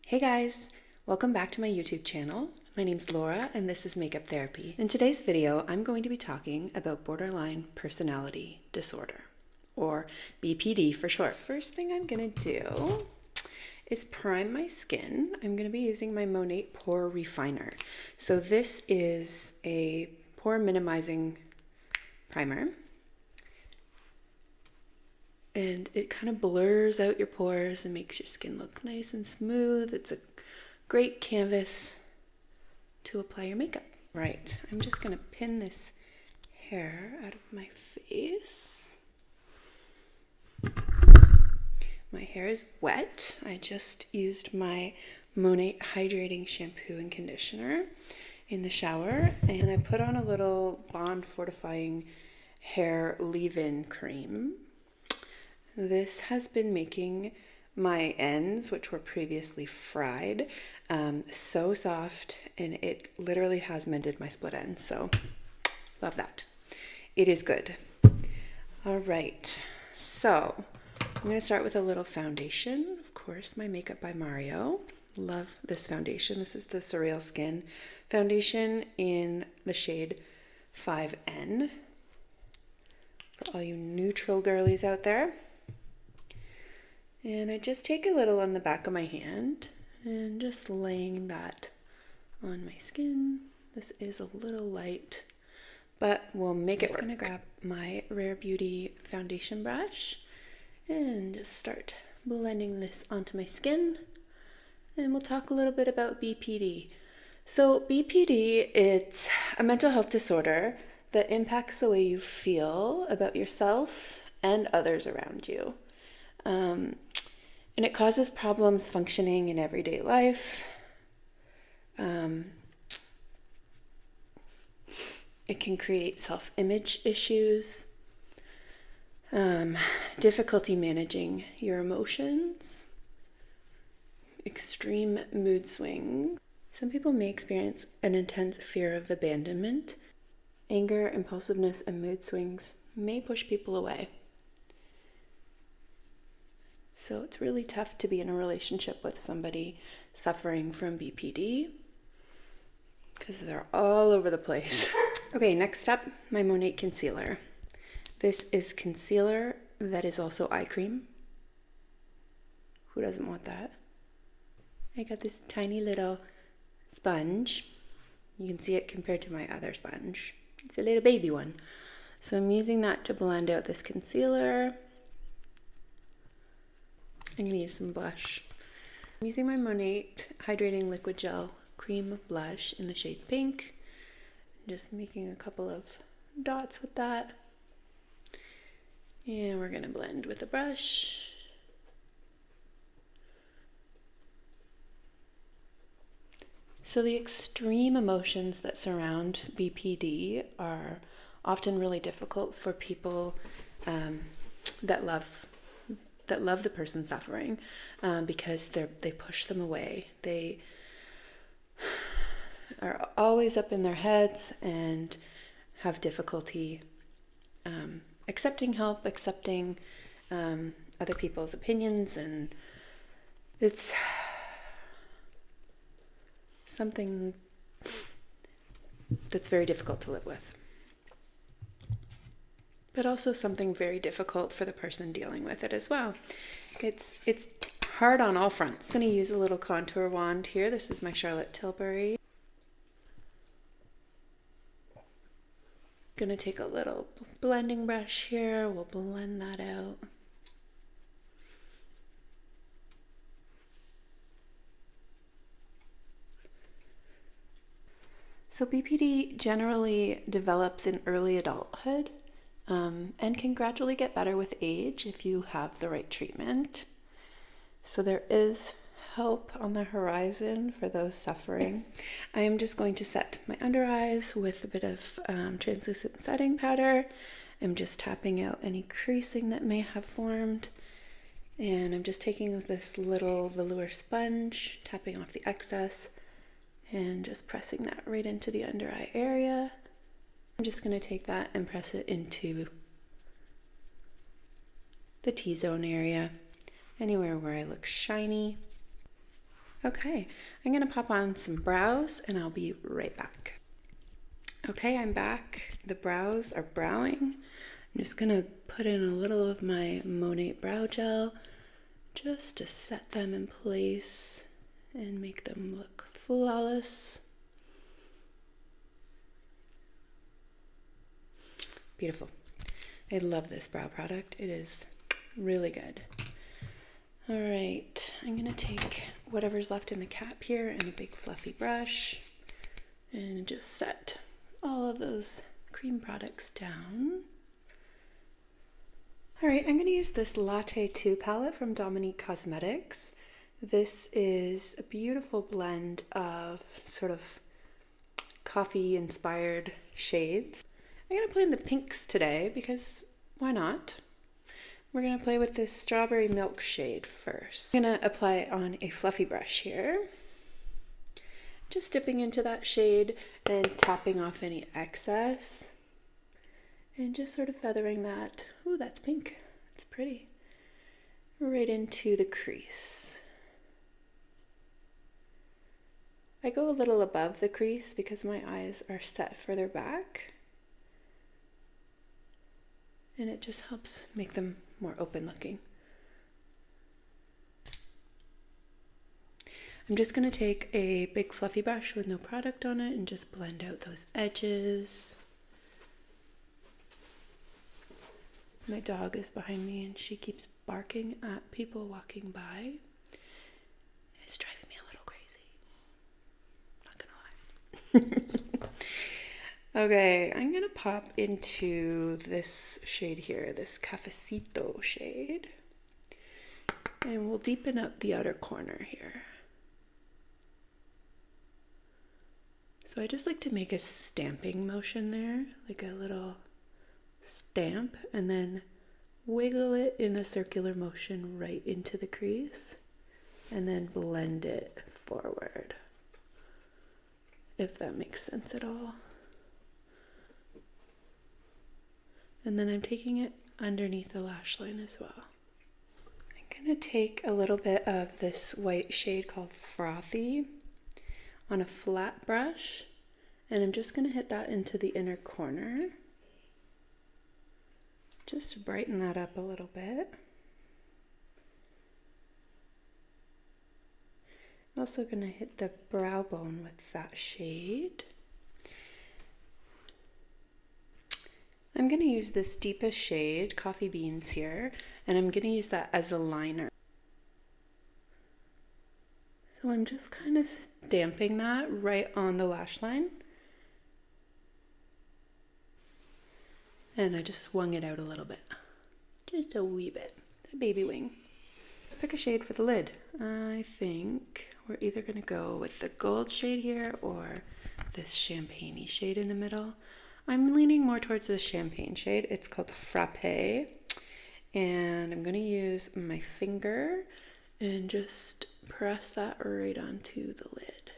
Hey guys, welcome back to my YouTube channel. My name's Laura and this is Makeup Therapy. In today's video, I'm going to be talking about borderline personality disorder, or BPD for short. First thing I'm gonna do is prime my skin. I'm gonna be using my Monat Pore Refiner. So this is a pore minimizing primer. And it kind of blurs out your pores and makes your skin look nice and smooth. It's a great canvas to apply your makeup. Right, I'm just gonna pin this hair out of my face. My hair is wet. I just used my Monat Hydrating Shampoo and Conditioner in the shower, and I put on a little Bond Fortifying Hair Leave-In Cream. This has been making my ends, which were previously fried, so soft, and it literally has mended my split ends, so love that. It is good. All right, so I'm going to start with a little foundation. Of course, my Makeup by Mario. Love this foundation. This is the Surreal Skin foundation in the shade 5N. For all you neutral girlies out there. And I just take a little on the back of my hand and just laying that on my skin. This is a little light, but we'll make it work. I'm just gonna grab my Rare Beauty foundation brush and just start blending this onto my skin. And we'll talk a little bit about BPD. So BPD, it's a mental health disorder that impacts the way you feel about yourself and others around you. And it causes problems functioning in everyday life. It can create self-image issues, difficulty managing your emotions, extreme mood swings. Some people may experience an intense fear of abandonment. Anger, impulsiveness, and mood swings may push people away. So it's really tough to be in a relationship with somebody suffering from BPD because they're all over the place. Okay, next up, my Monat concealer. This is concealer that is also eye cream. Who doesn't want that? I got this tiny little sponge. You can see it compared to my other sponge. It's a little baby one. So I'm using that to blend out this concealer. I'm going to use some blush. I'm using my Monat Hydrating Liquid Gel Cream Blush in the shade Pink. Just making a couple of dots with that. And we're going to blend with the brush. So the extreme emotions that surround BPD are often really difficult for people that love the person suffering, because they push them away. They are always up in their heads and have difficulty accepting help, accepting other people's opinions, and it's something that's very difficult to live with. But also something very difficult for the person dealing with it as well. It's hard on all fronts. I'm going to use a little contour wand here. This is my Charlotte Tilbury. Going to take a little blending brush here. We'll blend that out. So BPD generally develops in early adulthood. And can gradually get better with age if you have the right treatment. So there is hope on the horizon for those suffering. I am just going to set my under eyes with a bit of translucent setting powder. I'm just tapping out any creasing that may have formed. And I'm just taking this little velour sponge, tapping off the excess, and just pressing that right into the under eye area. I'm just going to take that and press it into the T-zone area, anywhere where I look shiny. Okay, I'm gonna pop on some brows and I'll be right back. Okay, I'm back. The brows are browing. I'm just gonna put in a little of my Monet brow gel just to set them in place and make them look flawless. Beautiful. I love this brow product. It is really good. All right, I'm gonna take whatever's left in the cap here and a big fluffy brush and just set all of those cream products down. All right, I'm gonna use this Latte 2 palette from Dominique Cosmetics. This is a beautiful blend of sort of coffee-inspired shades. I'm gonna play in the pinks today because why not? We're gonna play with this strawberry milk shade first. I'm gonna apply it on a fluffy brush here. Just dipping into that shade and tapping off any excess. And just sort of feathering that. Ooh, that's pink. It's pretty. Right into the crease. I go a little above the crease because my eyes are set further back. And it just helps make them more open looking. I'm just going to take a big fluffy brush with no product on it and just blend out those edges. My dog is behind me and she keeps barking at people walking by. It's driving me a little crazy. Not gonna lie. Okay, I'm gonna pop into this shade here, this Cafecito shade. And we'll deepen up the outer corner here. So I just like to make a stamping motion there, like a little stamp, and then wiggle it in a circular motion right into the crease, and then blend it forward, if that makes sense at all. And then I'm taking it underneath the lash line as well. I'm gonna take a little bit of this white shade called Frothy on a flat brush, and I'm just gonna hit that into the inner corner, just to brighten that up a little bit. I'm also gonna hit the brow bone with that shade. I'm going to use this deepest shade, Coffee Beans here, and I'm going to use that as a liner. So I'm just kind of stamping that right on the lash line. And I just swung it out a little bit. Just a wee bit. A baby wing. Let's pick a shade for the lid. I think we're either going to go with the gold shade here or this champagne-y shade in the middle. I'm leaning more towards the champagne shade. It's called Frappe. And I'm going to use my finger and just press that right onto the lid.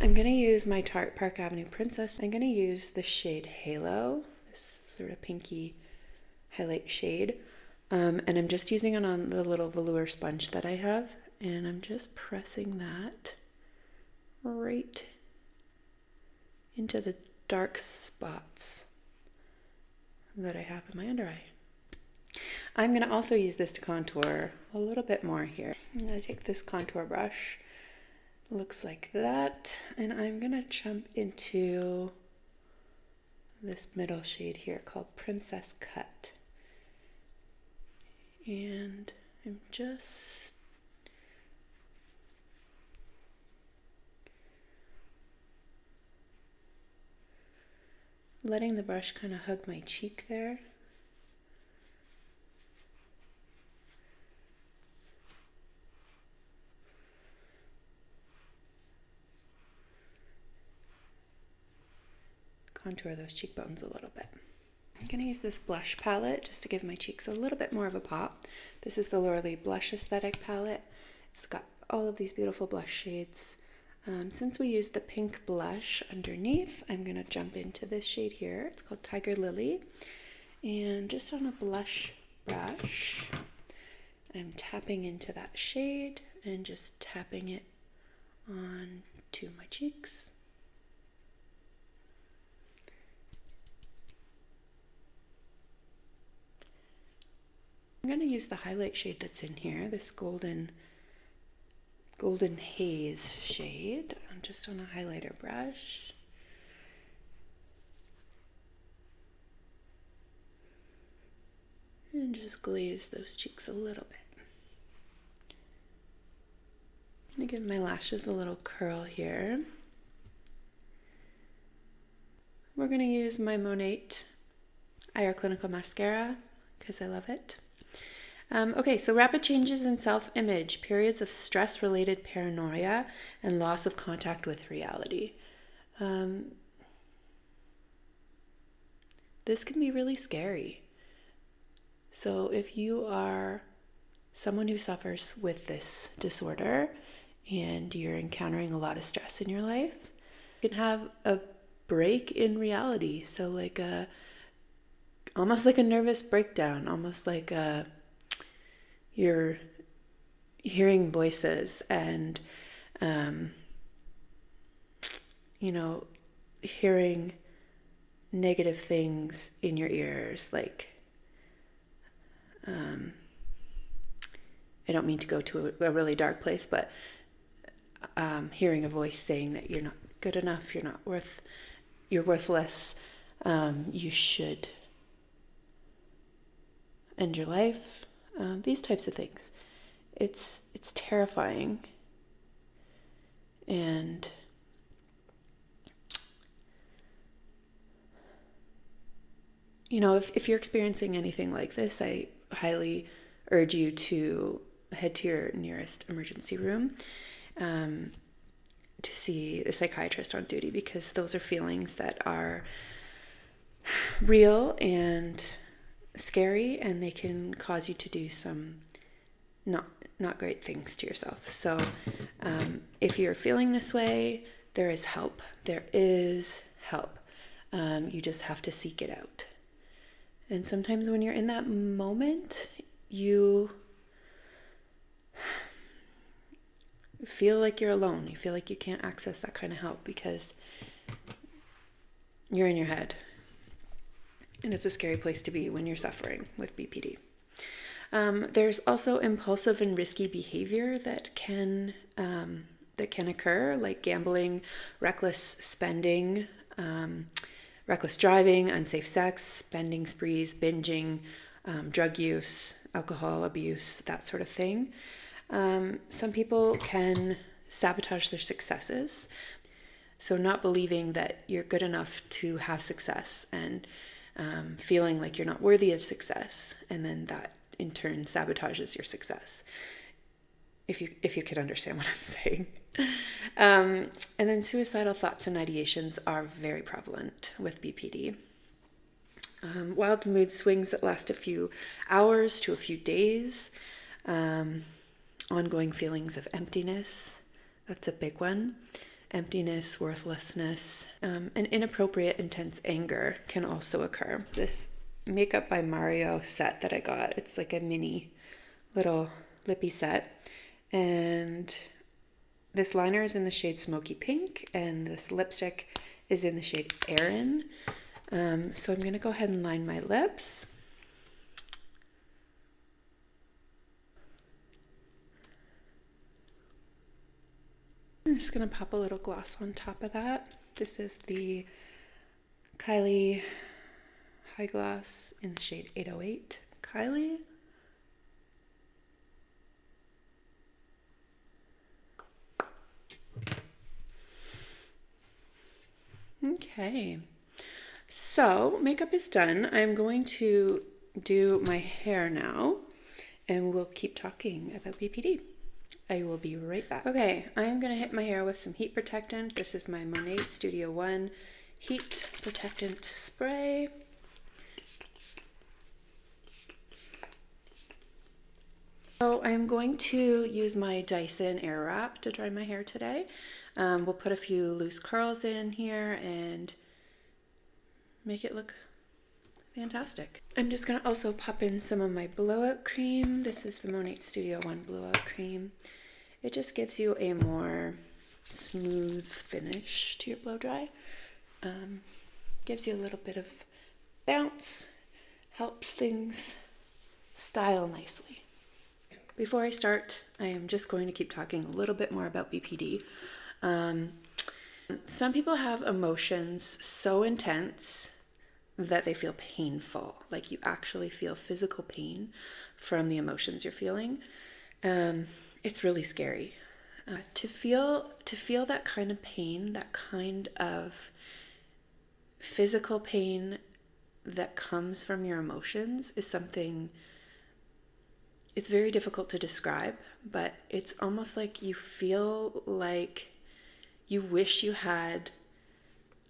I'm going to use my Tarte Park Avenue Princess. I'm going to use the shade Halo, this sort of pinky highlight shade. And I'm just using it on the little velour sponge that I have. And I'm just pressing that right into the dark spots that I have in my under eye. I'm going to also use this to contour a little bit more here. I'm going to take this contour brush, looks like that, and I'm going to jump into this middle shade here called Princess Cut. And I'm just letting the brush kind of hug my cheek there. Contour those cheekbones a little bit. I'm going to use this blush palette just to give my cheeks a little bit more of a pop. This is the Laura Blush Aesthetic palette. It's got all of these beautiful blush shades. Since we used the pink blush underneath, I'm going to jump into this shade here. It's called Tiger Lily. And just on a blush brush, I'm tapping into that shade and just tapping it on to my cheeks. I'm going to use the highlight shade that's in here, this golden haze shade, just on a highlighter brush. And just glaze those cheeks a little bit. I'm going to give my lashes a little curl here. We're going to use my Monat IR Clinical Mascara because I love it. Okay, so rapid changes in self-image, periods of stress-related paranoia, and loss of contact with reality. This can be really scary. So if you are someone who suffers with this disorder and you're encountering a lot of stress in your life, you can have a break in reality. So like almost like a nervous breakdown, almost like you're hearing voices and, hearing negative things in your ears. Like, I don't mean to go to a really dark place, but hearing a voice saying that you're not good enough, you're worthless, you should end your life. These types of things. It's terrifying. And if you're experiencing anything like this, I highly urge you to head to your nearest emergency room to see a psychiatrist on duty, because those are feelings that are real and scary, and they can cause you to do some not great things to yourself. So if you're feeling this way, there is help. There is help. You just have to seek it out. And sometimes when you're in that moment, you feel like you're alone. You feel like you can't access that kind of help because you're in your head. And it's a scary place to be when you're suffering with BPD. There's also impulsive and risky behavior that can occur, like gambling, reckless spending, reckless driving, unsafe sex, spending sprees, binging, drug use, alcohol abuse, that sort of thing. Some people can sabotage their successes. So not believing that you're good enough to have success and feeling like you're not worthy of success, and then that in turn sabotages your success, if you could understand what I'm saying. And then suicidal thoughts and ideations are very prevalent with BPD. Wild mood swings that last a few hours to a few days. Ongoing feelings of emptiness, that's a big one. Emptiness, worthlessness, and inappropriate intense anger can also occur. This Makeup by Mario set that I got, it's like a mini little lippy set, and this liner is in the shade Smoky Pink, and this lipstick is in the shade Erin. So I'm going to go ahead and line my lips. I'm just going to pop a little gloss on top of that. This is the Kylie High Gloss in the shade 808. Kylie. Okay, so makeup is done. I'm going to do my hair now, and we'll keep talking about BPD. I will be right back. Okay, I'm going to hit my hair with some heat protectant. This is my Monat Studio One Heat Protectant Spray. So I'm going to use my Dyson Airwrap to dry my hair today. We'll put a few loose curls in here and make it look fantastic. I'm just going to also pop in some of my blowout cream. This is the Monat Studio One blowout cream. It just gives you a more smooth finish to your blow dry. Gives you a little bit of bounce, helps things style nicely. Before I start, I am just going to keep talking a little bit more about BPD. Some people have emotions so intense that they feel painful, like you actually feel physical pain from the emotions you're feeling. It's really scary. To feel that kind of pain, that kind of physical pain that comes from your emotions is something, it's very difficult to describe, but it's almost like you feel like you wish you had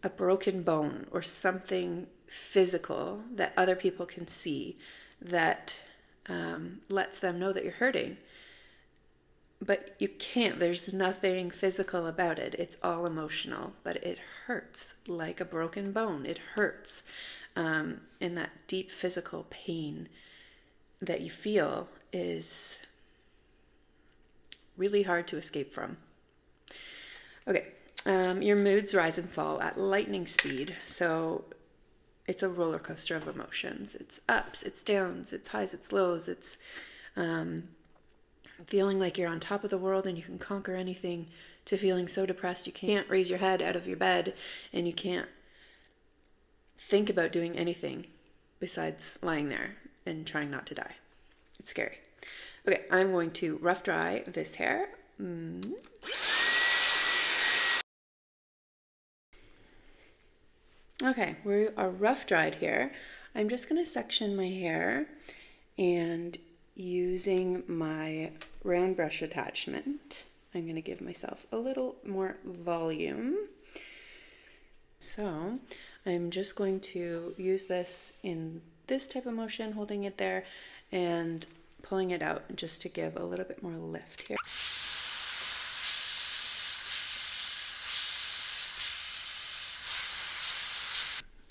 a broken bone or something physical that other people can see that lets them know that you're hurting. But you can't. There's nothing physical about it. It's all emotional, but it hurts like a broken bone. It hurts. And that deep physical pain that you feel is really hard to escape from. Okay, your moods rise and fall at lightning speed. So it's a roller coaster of emotions. It's ups, it's downs, it's highs, it's lows. It's feeling like you're on top of the world and you can conquer anything, to feeling so depressed you can't raise your head out of your bed and you can't think about doing anything besides lying there and trying not to die. It's scary. Okay, I'm going to rough dry this hair. Okay, we are rough dried here. I'm just going to section my hair, and using my round brush attachment, I'm going to give myself a little more volume. So I'm just going to use this in this type of motion, holding it there and pulling it out just to give a little bit more lift here.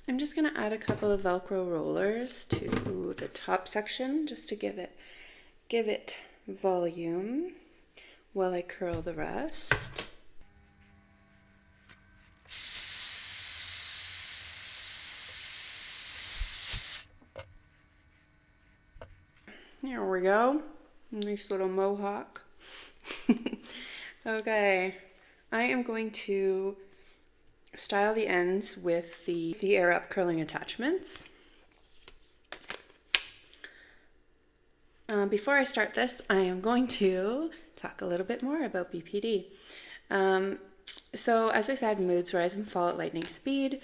I'm just going to add a couple of Velcro rollers to the top section just to give it volume while I curl the rest. There we go. Nice little mohawk. Okay, I am going to style the ends with the air up curling attachments. Before I start this, I am going to talk a little bit more about BPD. So as I said, moods rise and fall at lightning speed.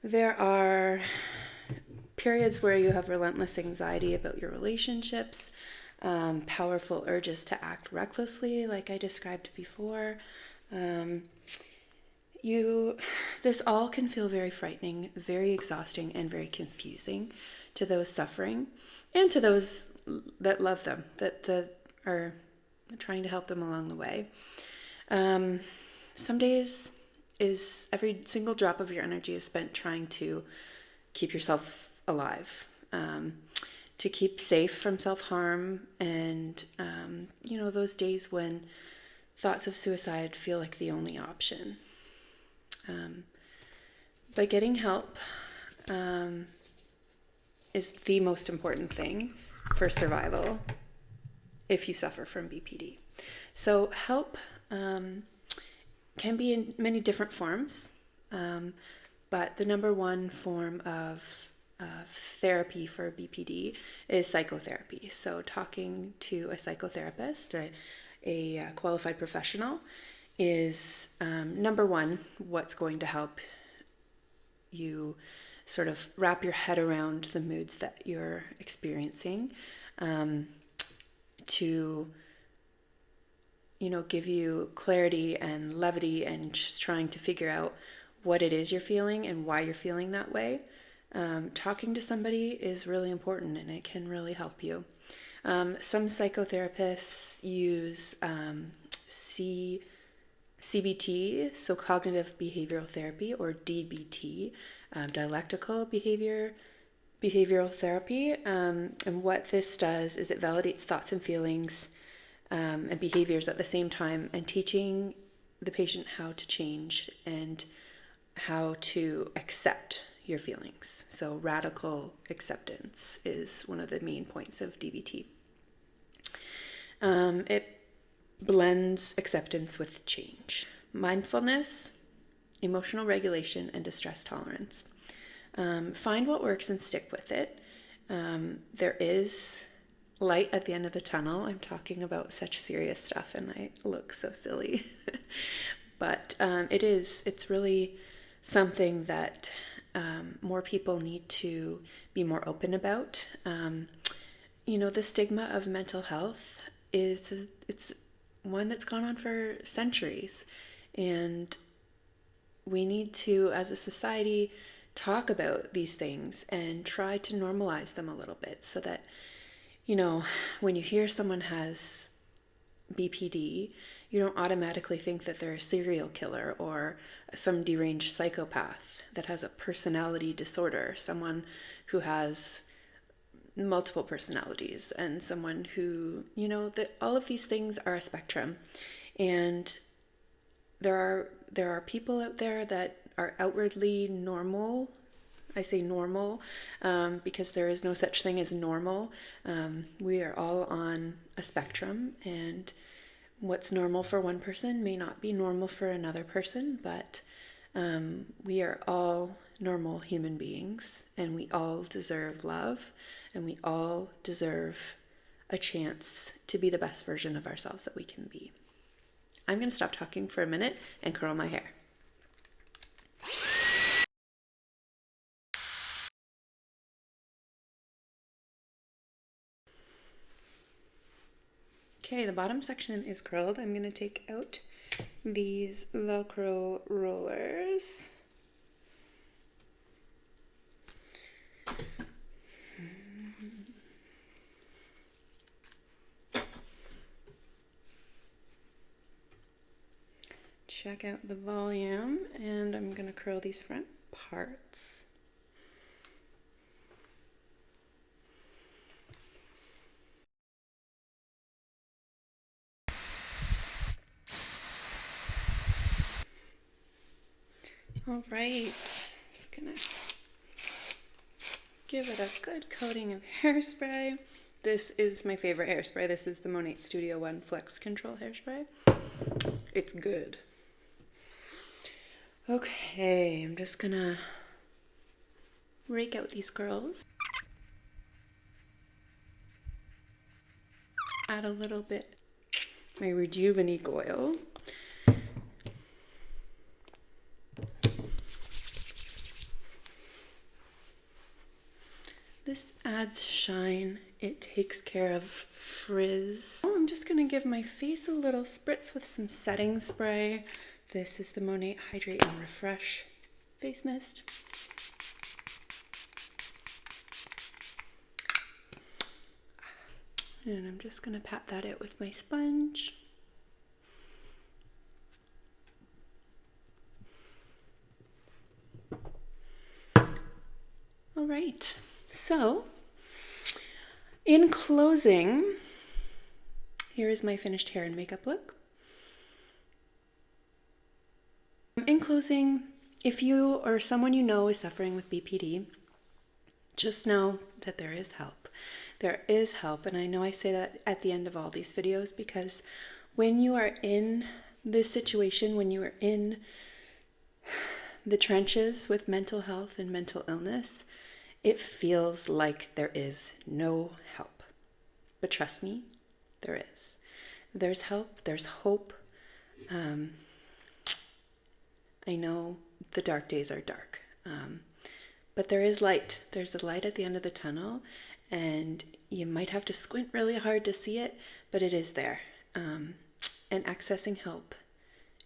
There are periods where you have relentless anxiety about your relationships, powerful urges to act recklessly, like I described before. This all can feel very frightening, very exhausting, and very confusing to those suffering and to those that love them, that are trying to help them along the way. Some days every single drop of your energy is spent trying to keep yourself alive, to keep safe from self-harm, and those days when thoughts of suicide feel like the only option. But getting help is the most important thing for survival if you suffer from BPD. So help can be in many different forms, but the number one form of therapy for BPD is psychotherapy. So talking to a psychotherapist, a qualified professional, is number one, what's going to help you sort of wrap your head around the moods that you're experiencing, to give you clarity and levity, and just trying to figure out what it is you're feeling and why you're feeling that way. Talking to somebody is really important, and it can really help you. Some psychotherapists use CBT, so cognitive behavioral therapy, or DBT, dialectical behavior behavioral therapy. And what this does is it validates thoughts and feelings and behaviors at the same time, and teaching the patient how to change and how to accept your feelings. So radical acceptance is one of the main points of DBT. It blends acceptance with change. Mindfulness, emotional regulation, and distress tolerance. Find what works and stick with it. There is light at the end of the tunnel. I'm talking about such serious stuff and I look so silly. But it's really something that more people need to be more open about. The stigma of mental health it's one that's gone on for centuries, and we need to, as a society, talk about these things and try to normalize them a little bit so that, when you hear someone has BPD, you don't automatically think that they're a serial killer or some deranged psychopath that has a personality disorder, someone who has multiple personalities, and someone who, that all of these things are a spectrum. And there are people out there that are outwardly normal. I say normal because there is no such thing as normal. We are all on a spectrum, and what's normal for one person may not be normal for another person, but we are all normal human beings, and we all deserve love, and we all deserve a chance to be the best version of ourselves that we can be. I'm going to stop talking for a minute and curl my hair. Okay, the bottom section is curled. I'm going to take out these Velcro rollers. Check out the volume, and I'm going to curl these front parts. All right, just gonna give it a good coating of hairspray. This is my favorite hairspray. This is the Monat Studio One Flex Control hairspray. It's good. Okay, I'm just gonna rake out these curls. Add a little bit my Rejuvenate oil. This adds shine. It takes care of frizz. I'm just gonna give my face a little spritz with some setting spray. This is the Monat Hydrate and Refresh Face Mist. And I'm just gonna pat that out with my sponge. All right, so in closing, here is my finished hair and makeup look. In closing, if you or someone you know is suffering with BPD, just know that there is help. There is help, and I know I say that at the end of all these videos because when you are in this situation, when you are in the trenches with mental health and mental illness, it feels like there is no help. But trust me, there is. There's help, there's hope. I know the dark days are dark, but there is light. There's a light at the end of the tunnel, and you might have to squint really hard to see it, but it is there. And accessing help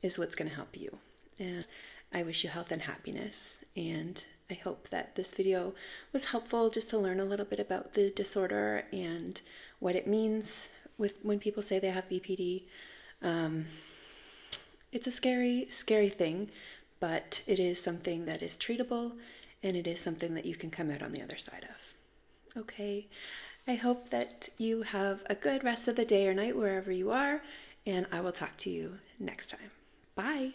is what's going to help you. And I wish you health and happiness, and I hope that this video was helpful just to learn a little bit about the disorder and what it means when people say they have BPD. It's a scary, scary thing, but it is something that is treatable, and it is something that you can come out on the other side of. Okay. I hope that you have a good rest of the day or night wherever you are, and I will talk to you next time. Bye.